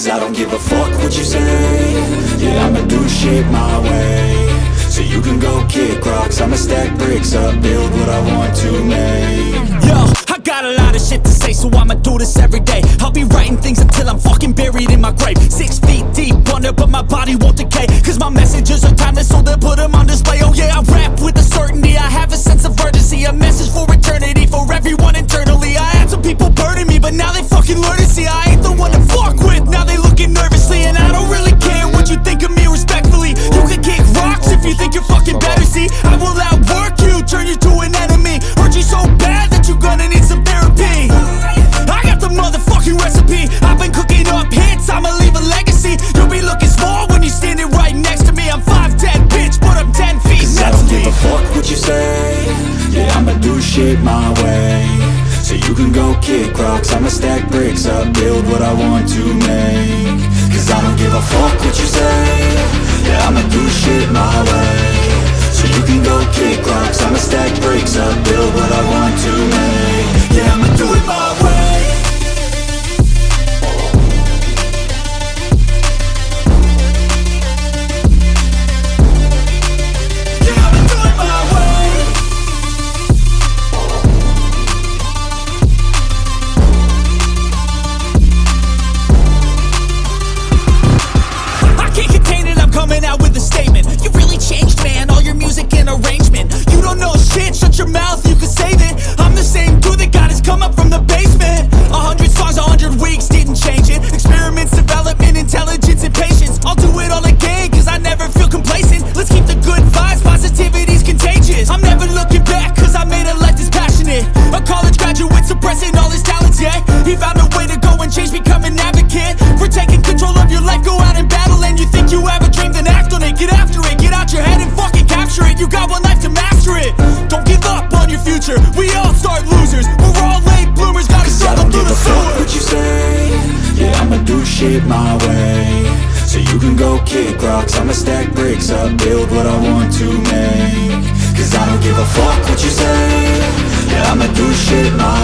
Cause I don't give a fuck what you say. Yeah, I'ma do shit my way. So you can go kick rocks, I'ma stack bricks up, build what I want to make. Yo, I got a lot of shit to say, so I'ma do this every day. I'll be writing things until I'm fucking buried in my grave. 6 feet deep under, but my body won't decay. Cause my messages are timeless, so they'll put them on display. Oh yeah, I rap with a certainty, I have a sense of urgency. A message for eternity, for everyone internally. I had some people burning me, but now they fucking learn to see I ain't the one to fuck with, now they looking nervously. And I don't really care what you think of me respectfully. You can kick rocks if you think you're fucking better. See, I will outwork you, turn you to an enemy. Hurt you so bad that you're gonna need some therapy. I got the motherfucking recipe. I've been cooking up hits, I'ma leave a legacy. You'll be looking small when you're standing right next to me. I'm 5'10", bitch, but I'm 10 feet Cause next I don't to me. give a fuck what you say. Yeah, I'ma do shit my way. So you can go kick rocks, I'ma stack bricks up, build what I want to make. Cause I don't give a fuck what you say. Yeah, I'ma do shit my way. So you can go kick rocks, I'ma stack bricks up, build what I want to make. Yeah, I'ma do it my way. Coming out with a statement. You really changed, man, all your music and arrangement. You don't know shit, shut your mouth, you can save it. I'm the same dude that got his come up from the basement. 100 songs, 100 weeks, didn't change it. Experiments, development, intelligence, and patience. I'll do it all again, cause I never feel complacent. Let's keep the good vibes, positivity's contagious. I'm never looking back, cause I made a life that's passionate. A college graduate suppressing all his talents, yeah. He found a way to go and change, become an advocate. For taking control of your life, go out and battle. And you think you have a dream, then act on it, get after it. Get out your head and fucking capture it. You got one life to master it. Don't give up on your future, we all start losers. We're all late bloomers, gotta struggle through the sewer. What you say? Yeah, I'ma do shit my way. So you can go kick rocks, I'ma stack bricks up, build what I want to make. Cause I don't give a fuck what you say. Yeah, I'ma do shit my